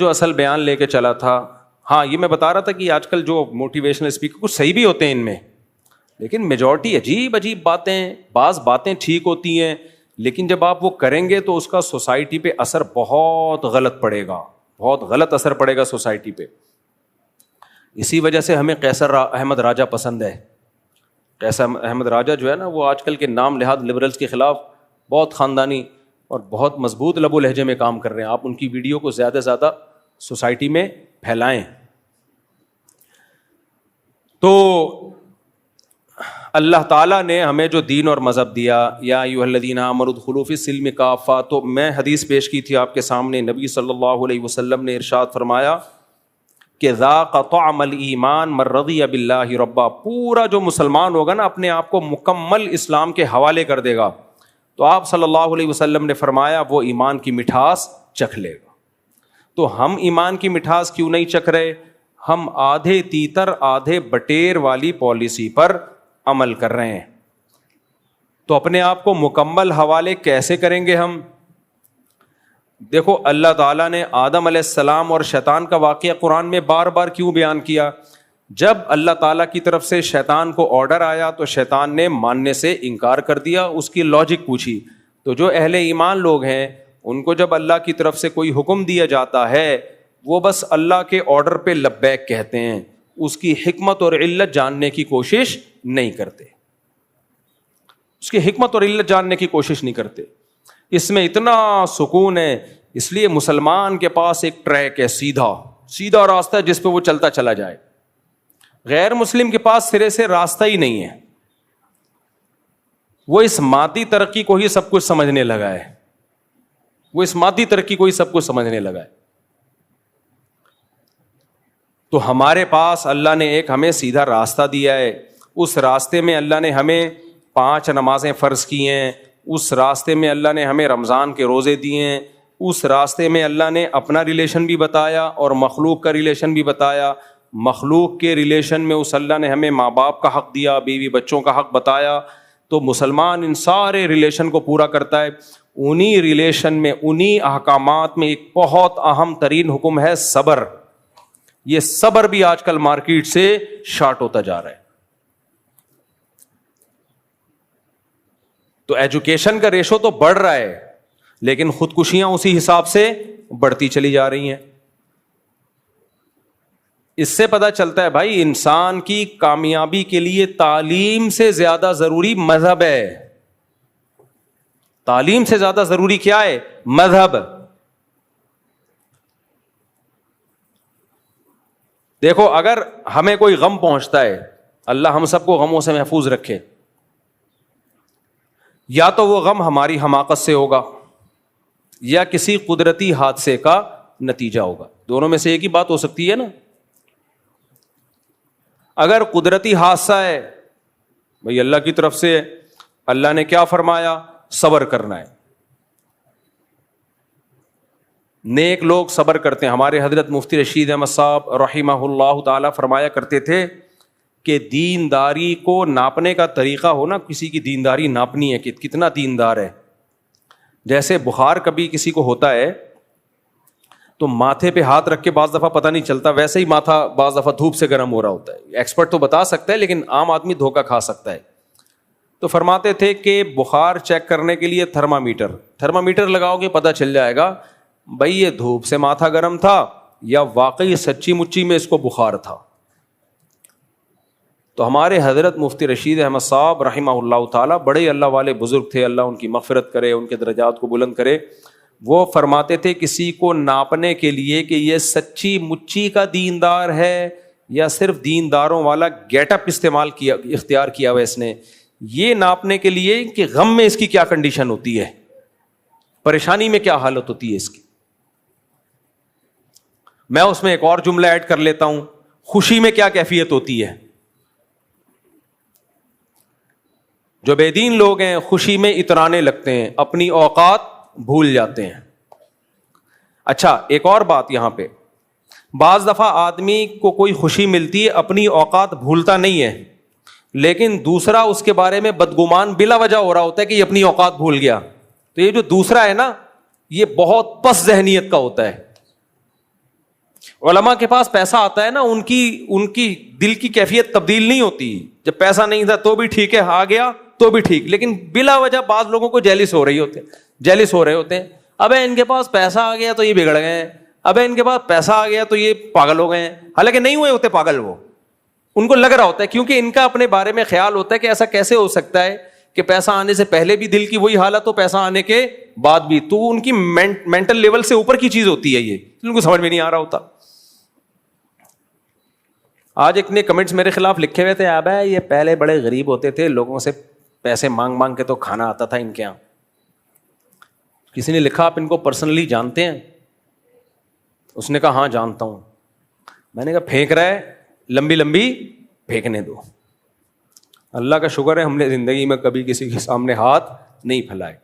جو اصل بیان لے کے چلا تھا، ہاں یہ میں بتا رہا تھا کہ آج کل جو موٹیویشنل اسپیکر کچھ صحیح بھی ہوتے ہیں ان میں، لیکن میجورٹی عجیب عجیب باتیں، بعض باتیں ٹھیک ہوتی ہیں لیکن جب آپ وہ کریں گے تو اس کا سوسائٹی پہ اثر بہت غلط پڑے گا، بہت غلط اثر پڑے گا سوسائٹی پہ. اسی وجہ سے ہمیں قیصر احمد راجہ پسند ہے. قیصر احمد راجہ جو ہے نا، وہ آج کل کے نام لحاظ لبرلز کے خلاف بہت خاندانی اور بہت مضبوط لب و لہجے میں کام کر رہے ہیں. آپ ان کی ویڈیو کو زیادہ سے زیادہ سوسائٹی میں پھیلائیں. تو اللہ تعالیٰ نے ہمیں جو دین اور مذہب دیا، یا ایھا الذین آمنوا ادخلوا فی السلم کافہ، تو میں حدیث پیش کی تھی آپ کے سامنے. نبی صلی اللہ علیہ وسلم نے ارشاد فرمایا کہ ذاق طعم الایمان من رضی باللہ ربا، پورا جو مسلمان ہوگا نا اپنے آپ کو مکمل اسلام کے حوالے کر دے گا، تو آپ صلی اللہ علیہ وسلم نے فرمایا وہ ایمان کی مٹھاس چکھ لے گا. تو ہم ایمان کی مٹھاس کیوں نہیں چکھ رہے؟ ہم آدھے تیتر آدھے بٹیر والی پالیسی پر عمل کر رہے ہیں. تو اپنے آپ کو مکمل حوالے کیسے کریں گے ہم؟ دیکھو اللہ تعالیٰ نے آدم علیہ السلام اور شیطان کا واقعہ قرآن میں بار بار کیوں بیان کیا؟ جب اللہ تعالیٰ کی طرف سے شیطان کو آرڈر آیا تو شیطان نے ماننے سے انکار کر دیا. اس کی لاجک پوچھی تو جو اہل ایمان لوگ ہیں ان کو جب اللہ کی طرف سے کوئی حکم دیا جاتا ہے وہ بس اللہ کے آرڈر پہ لبیک کہتے ہیں، اس کی حکمت اور علت جاننے کی کوشش نہیں کرتے. اس کی حکمت اور علت جاننے کی کوشش نہیں کرتے. اس میں اتنا سکون ہے، اس لیے مسلمان کے پاس ایک ٹریک ہے، سیدھا راستہ ہے جس پہ وہ چلتا چلا جائے. غیر مسلم کے پاس سرے سے راستہ ہی نہیں ہے. وہ اس مادی ترقی کو ہی سب کچھ سمجھنے لگا ہے، تو ہمارے پاس اللہ نے ایک ہمیں سیدھا راستہ دیا ہے. اس راستے میں اللہ نے ہمیں 5 نمازیں فرض کی ہیں، اس راستے میں اللہ نے ہمیں رمضان کے روزے دیے ہیں، اس راستے میں اللہ نے اپنا ریلیشن بھی بتایا اور مخلوق کا ریلیشن بھی بتایا. مخلوق کے ریلیشن میں اس اللہ نے ہمیں ماں باپ کا حق دیا، بیوی بچوں کا حق بتایا. تو مسلمان ان سارے ریلیشن کو پورا کرتا ہے. انہی ریلیشن میں، انہی احکامات میں ایک بہت اہم ترین حکم ہے صبر. یہ صبر بھی آج کل مارکیٹ سے شارٹ ہوتا جا رہا ہے. تو ایجوکیشن کا ریشو تو بڑھ رہا ہے لیکن خودکشیاں اسی حساب سے بڑھتی چلی جا رہی ہیں. اس سے پتہ چلتا ہے بھائی انسان کی کامیابی کے لیے تعلیم سے زیادہ ضروری مذہب ہے. تعلیم سے زیادہ ضروری کیا ہے؟ مذہب. دیکھو اگر ہمیں کوئی غم پہنچتا ہے، اللہ ہم سب کو غموں سے محفوظ رکھے، یا تو وہ غم ہماری حماقت سے ہوگا یا کسی قدرتی حادثے کا نتیجہ ہوگا. دونوں میں سے ایک ہی بات ہو سکتی ہے نا. اگر قدرتی حادثہ ہے بھئی اللہ کی طرف سے، اللہ نے کیا فرمایا؟ صبر کرنا ہے. نیک لوگ صبر کرتے ہیں. ہمارے حضرت مفتی رشید احمد صاحب رحمہ اللہ تعالی فرمایا کرتے تھے کہ دینداری کو ناپنے کا طریقہ ہو نا، کسی کی دینداری ناپنی ہے کہ کتنا دیندار ہے. جیسے بخار کبھی کسی کو ہوتا ہے تو ماتھے پہ ہاتھ رکھ کے بعض دفعہ پتہ نہیں چلتا، ویسے ہی ماتھا بعض دفعہ دھوپ سے گرم ہو رہا ہوتا ہے. ایکسپرٹ تو بتا سکتا ہے لیکن عام آدمی دھوکہ کھا سکتا ہے. تو فرماتے تھے کہ بخار چیک کرنے کے لیے تھرمامیٹر لگاؤ گے پتہ چل جائے گا بھائی یہ دھوپ سے ماتھا گرم تھا یا واقعی سچی مچی میں اس کو بخار تھا. تو ہمارے حضرت مفتی رشید احمد صاحب رحمہ اللہ تعالیٰ بڑے اللہ والے بزرگ تھے، اللہ ان کی مغفرت کرے، ان کے درجات کو بلند کرے. وہ فرماتے تھے کسی کو ناپنے کے لیے کہ یہ سچی مچی کا دیندار ہے یا صرف دینداروں والا گیٹ اپ اختیار کیا ہوا اس نے، یہ ناپنے کے لیے کہ غم میں اس کی کیا کنڈیشن ہوتی ہے، پریشانی میں کیا حالت ہوتی ہے اس کی. میں اس میں ایک اور جملہ ایڈ کر لیتا ہوں، خوشی میں کیا کیفیت ہوتی ہے. جو بے دین لوگ ہیں خوشی میں اترانے لگتے ہیں، اپنی اوقات بھول جاتے ہیں. اچھا ایک اور بات یہاں پہ، بعض دفعہ آدمی کو کوئی خوشی ملتی ہے اپنی اوقات بھولتا نہیں ہے، لیکن دوسرا اس کے بارے میں بدگمان بلا وجہ ہو رہا ہوتا ہے کہ یہ اپنی اوقات بھول گیا. تو یہ جو دوسرا ہے نا یہ بہت پس ذہنیت کا ہوتا ہے. علماء کے پاس پیسہ آتا ہے نا, ان کی دل کی کیفیت تبدیل نہیں ہوتی. جب پیسہ نہیں تھا تو بھی ٹھیک ہے, آ گیا تو بھی ٹھیک, لیکن بلا وجہ بعض لوگوں کو جیلس ہو رہے ہوتے ہیں. اب ان کے پاس پیسہ آ گیا تو یہ بگڑ گئے ہیں, اب ان کے پاس پیسہ آ گیا تو یہ پاگل ہو گئے ہیں. حالانکہ نہیں ہوئے ہوتے پاگل, وہ ان کو لگ رہا ہوتا ہے, کیونکہ ان کا اپنے بارے میں خیال ہوتا ہے کہ ایسا کیسے ہو سکتا ہے کہ پیسہ آنے سے پہلے بھی دل کی وہی حالت ہو, پیسہ آنے کے بعد بھی. تو ان کی مینٹل لیول سے اوپر کی چیز ہوتی ہے, یہ ان کو سمجھ میں نہیں آ رہا ہوتا. آج ایک نے کمنٹس میرے خلاف لکھے ہوئے تھے, اب ہے یہ پہلے بڑے غریب ہوتے تھے, لوگوں سے پیسے مانگ مانگ کے تو کھانا آتا تھا ان کے یہاں. کسی نے لکھا آپ ان کو پرسنلی جانتے ہیں؟ اس نے کہا ہاں جانتا ہوں. میں نے کہا پھینک رہا ہے, لمبی لمبی پھینکنے دو. اللہ کا شکر ہے ہم نے زندگی میں کبھی کسی کے سامنے ہاتھ نہیں پھیلائے.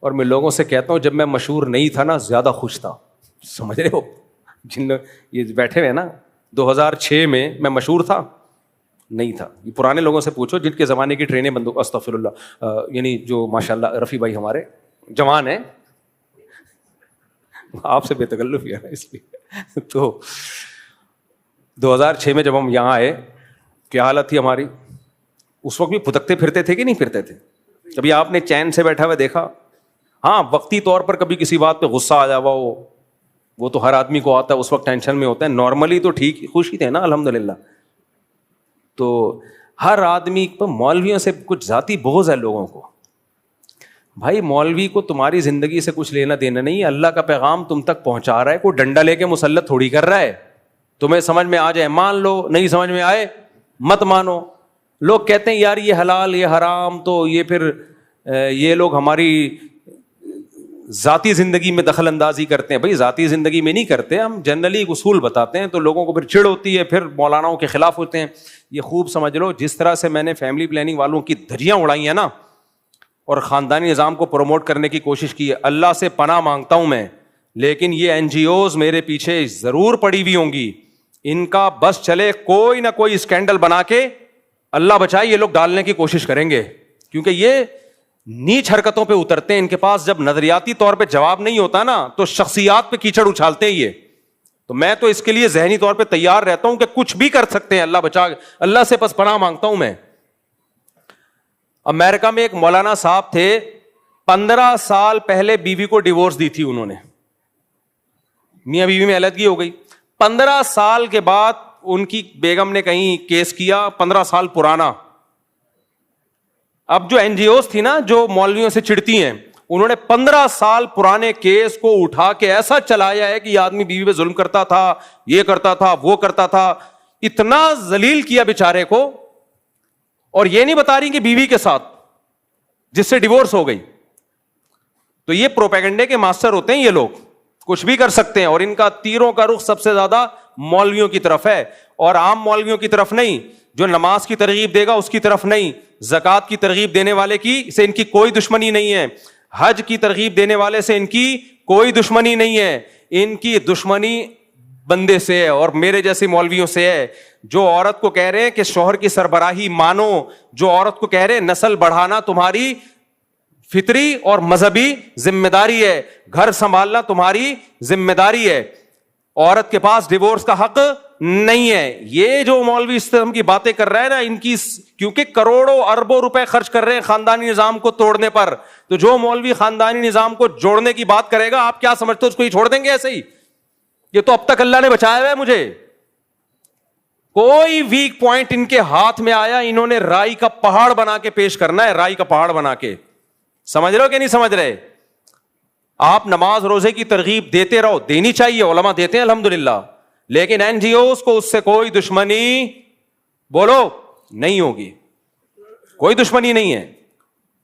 اور میں لوگوں سے کہتا ہوں جب میں مشہور نہیں تھا نا زیادہ خوش تھا. سمجھ رہے ہو, جن لوگ یہ بیٹھے ہوئے نا 2006 میں مشہور تھا نہیں تھا. یہ پرانے لوگوں سے پوچھو جن کے زمانے کی ٹرینیں بندوق, استغفر اللہ, یعنی جو ماشاء اللہ رفیع بھائی ہمارے جوان ہیں, آپ سے بے تکلف ہے اس لیے. تو 2006 میں جب ہم یہاں آئے کیا حالت تھی ہماری, اس وقت بھی پھدکتے پھرتے تھے کہ نہیں پھرتے تھے؟ کبھی آپ نے چین سے بیٹھا ہوا دیکھا؟ ہاں وقتی طور پر کبھی کسی بات پہ غصہ آ جاوا ہو, وہ تو ہر آدمی کو آتا ہے, اس وقت ٹینشن میں ہوتا ہے. نارملی تو ٹھیک خوش ہی تھے نا الحمدللہ. تو ہر آدمی پر مولویوں سے کچھ ذاتی بغض ہے لوگوں کو. بھائی مولوی کو تمہاری زندگی سے کچھ لینا دینا نہیں, اللہ کا پیغام تم تک پہنچا رہا ہے, کوئی ڈنڈا لے کے مسلط تھوڑی کر رہا ہے. تمہیں سمجھ میں آ جائے مان لو, نہیں سمجھ میں آئے مت مانو. لوگ کہتے ہیں یار یہ حلال یہ حرام, تو یہ پھر یہ لوگ ہماری ذاتی زندگی میں دخل اندازی کرتے ہیں. بھائی ذاتی زندگی میں نہیں کرتے, ہم جنرلی اصول بتاتے ہیں, تو لوگوں کو پھر چڑ ہوتی ہے, پھر مولاناؤں کے خلاف ہوتے ہیں. یہ خوب سمجھ لو, جس طرح سے میں نے فیملی پلاننگ والوں کی دھجیاں اڑائی ہیں نا اور خاندانی نظام کو پروموٹ کرنے کی کوشش کی ہے, اللہ سے پناہ مانگتا ہوں میں, لیکن یہ این جی اوز میرے پیچھے ضرور پڑی ہوئی ہوں گی. ان کا بس چلے کوئی نہ کوئی اسکینڈل بنا کے, اللہ بچائے, یہ لوگ ڈالنے کی کوشش کریں گے, کیونکہ یہ نیچ حرکتوں پہ اترتے ہیں. ان کے پاس جب نظریاتی طور پہ جواب نہیں ہوتا نا تو شخصیات پہ کیچڑ اچھالتے ہیں یہ. تو میں تو اس کے لیے ذہنی طور پہ تیار رہتا ہوں کہ کچھ بھی کر سکتے ہیں, اللہ بچا, اللہ سے بس پناہ مانگتا ہوں میں. امریکہ میں ایک مولانا صاحب تھے, 15 سال پہلے بیوی کو ڈیورس دی تھی انہوں نے, میاں بیوی میں علیحدگی ہو گئی. 15 سال کے بعد ان کی بیگم نے کہیں کیس کیا, 15 سال پرانا. اب جو این جی اوز تھی نا جو مولویوں سے چڑتی ہیں, انہوں نے 15 سال پرانے کیس کو اٹھا کے ایسا چلایا ہے کہ یہ آدمی بیوی پہ ظلم کرتا تھا, یہ کرتا تھا, وہ کرتا تھا, اتنا ذلیل کیا بیچارے کو. اور یہ نہیں بتا رہی کہ بیوی کے ساتھ جس سے ڈیورس ہو گئی. تو یہ پروپیگنڈے کے ماسٹر ہوتے ہیں یہ لوگ, کچھ بھی کر سکتے ہیں. اور ان کا تیروں کا رخ سب سے زیادہ مولویوں کی طرف ہے, اور عام مولویوں کی طرف نہیں. جو نماز کی ترغیب دے گا اس کی طرف نہیں, زکوٰۃ کی ترغیب دینے والے کی سے ان کی کوئی دشمنی نہیں ہے, حج کی ترغیب دینے والے سے ان کی کوئی دشمنی نہیں ہے. ان کی دشمنی بندے سے ہے اور میرے جیسے مولویوں سے ہے, جو عورت کو کہہ رہے ہیں کہ شوہر کی سربراہی مانو, جو عورت کو کہہ رہے ہیں نسل بڑھانا تمہاری فطری اور مذہبی ذمہ داری ہے, گھر سنبھالنا تمہاری ذمہ داری ہے, عورت کے پاس ڈیورس کا حق نہیں ہے. یہ جو مولوی اس طرح کی باتیں کر رہے ہیں نا, ان کی کیونکہ کروڑوں اربوں روپے خرچ کر رہے ہیں خاندانی نظام کو توڑنے پر, تو جو مولوی خاندانی نظام کو جوڑنے کی بات کرے گا آپ کیا سمجھتے ہو اس کو ہی چھوڑ دیں گے ایسے ہی؟ یہ تو اب تک اللہ نے بچایا ہوا ہے مجھے. کوئی ویک پوائنٹ ان کے ہاتھ میں آیا, انہوں نے رائی کا پہاڑ بنا کے پیش کرنا ہے, رائی کا پہاڑ بنا کے. سمجھ رہے ہو کہ نہیں سمجھ رہے؟ آپ نماز روزے کی ترغیب دیتے رہو, دینی چاہیے, علماء دیتے ہیں الحمدللہ, لیکن این جی اوز کو اس سے کوئی دشمنی بولو نہیں ہوگی, کوئی دشمنی نہیں ہے.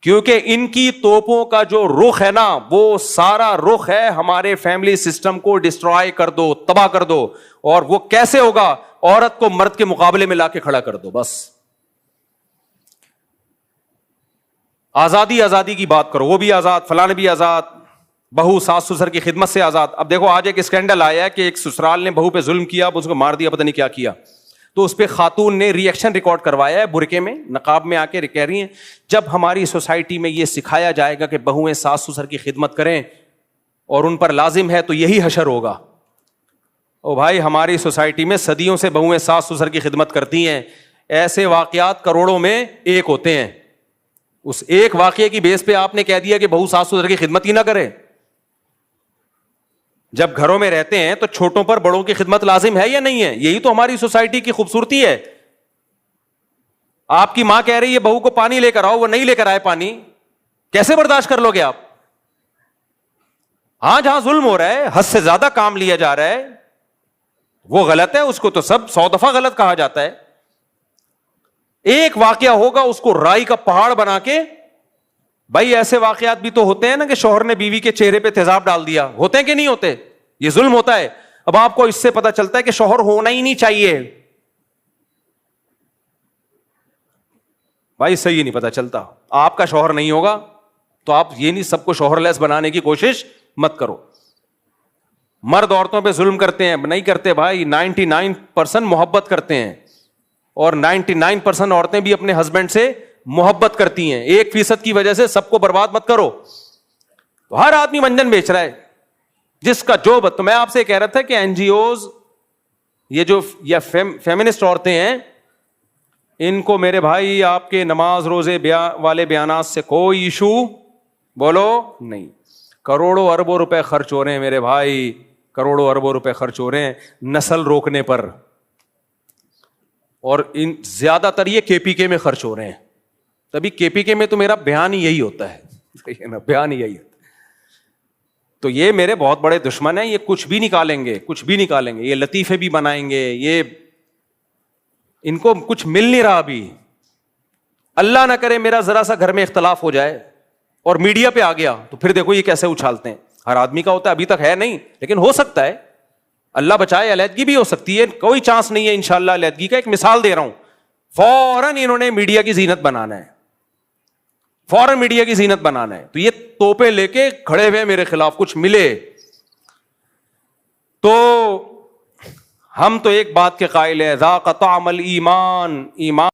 کیونکہ ان کی توپوں کا جو رخ ہے نا وہ سارا رخ ہے ہمارے فیملی سسٹم کو ڈسٹرائے کر دو, تباہ کر دو. اور وہ کیسے ہوگا؟ عورت کو مرد کے مقابلے میں لا کے کھڑا کر دو بس. آزادی کی بات کرو, وہ بھی آزاد, فلاں بھی آزاد, بہو ساس سسر کی خدمت سے آزاد. اب دیکھو آج ایک اسکینڈل آیا ہے کہ ایک سسرال نے بہو پہ ظلم کیا, اب اس کو مار دیا, پتہ نہیں کیا کیا. تو اس پہ خاتون نے ری ایکشن ریکارڈ کروایا ہے, برقعے میں نقاب میں آ کے کہہ رہی ہیں جب ہماری سوسائٹی میں یہ سکھایا جائے گا کہ بہویں ساس سسر کی خدمت کریں اور ان پر لازم ہے تو یہی حشر ہوگا. او بھائی ہماری سوسائٹی میں صدیوں سے بہویں ساس سسر کی خدمت کرتی ہیں, ایسے واقعات کروڑوں میں ایک ہوتے ہیں. اس ایک واقعے کی بیس پہ آپ نے کہہ دیا کہ بہو ساس سسر کی خدمت ہی نہ کرے. جب گھروں میں رہتے ہیں تو چھوٹوں پر بڑوں کی خدمت لازم ہے یا نہیں ہے؟ یہی تو ہماری سوسائٹی کی خوبصورتی ہے. آپ کی ماں کہہ رہی ہے بہو کو پانی لے کر آؤ, وہ نہیں لے کر آئے پانی, کیسے برداشت کر لو گے آپ؟ ہاں جہاں ظلم ہو رہا ہے, حد سے زیادہ کام لیا جا رہا ہے, وہ غلط ہے, اس کو تو سب 100 دفعہ غلط کہا جاتا ہے. ایک واقعہ ہوگا اس کو رائی کا پہاڑ بنا کے, بھائی ایسے واقعات بھی تو ہوتے ہیں نا کہ شوہر نے بیوی کے چہرے پہ تیزاب ڈال دیا, ہوتے ہیں کہ نہیں ہوتے؟ یہ ظلم ہوتا ہے. اب آپ کو اس سے پتا چلتا ہے کہ شوہر ہونا ہی نہیں چاہیے. بھائی صحیح نہیں پتا چلتا. آپ کا شوہر نہیں ہوگا تو آپ یہ نہیں سب کو شوہر لیس بنانے کی کوشش مت کرو. مرد عورتوں پہ ظلم کرتے ہیں, نہیں کرتے بھائی, 99% محبت کرتے ہیں, اور 99% عورتیں بھی اپنے ہسبینڈ سے محبت کرتی ہیں. 1% کی وجہ سے سب کو برباد مت کرو. ہر آدمی منجن بیچ رہا ہے, جس کا جو تو میں آپ سے کہہ رہا تھا کہ این جی اوز, یہ جو یا فیمنسٹ عورتیں ہیں, ان کو میرے بھائی آپ کے نماز روزے والے بیانات سے کوئی ایشو بولو نہیں. کروڑوں اربوں روپے خرچ ہو رہے ہیں میرے بھائی, کروڑوں اربوں روپے خرچ ہو رہے ہیں نسل روکنے پر, اور ان زیادہ تر یہ کے پی کے میں خرچ ہو رہے ہیں. تبھی کے پی کے میں تو میرا بیان ہی یہی ہوتا ہے, بیان ہی یہی ہوتا ہے. تو یہ میرے بہت بڑے دشمن ہیں, یہ کچھ بھی نکالیں گے, کچھ بھی نکالیں گے, یہ لطیفے بھی بنائیں گے, یہ ان کو کچھ مل نہیں رہا ابھی. اللہ نہ کرے میرا ذرا سا گھر میں اختلاف ہو جائے اور میڈیا پہ آ گیا تو پھر دیکھو یہ کیسے اچھالتے ہیں. ہر آدمی کا ہوتا ہے, ابھی تک ہے نہیں لیکن ہو سکتا ہے, اللہ بچائے, علیحدگی بھی ہو سکتی ہے, کوئی چانس نہیں ہے انشاءاللہ علیحدگی کا. ایک مثال دے رہا ہوں, فوراً انہوں نے میڈیا کی زینت بنانا ہے, فوراً میڈیا کی زینت بنانا ہے. تو یہ توپیں لے کے کھڑے ہوئے میرے خلاف, کچھ ملے تو. ہم تو ایک بات کے قائل ہیں, ذاق طعم الایمان, ایمان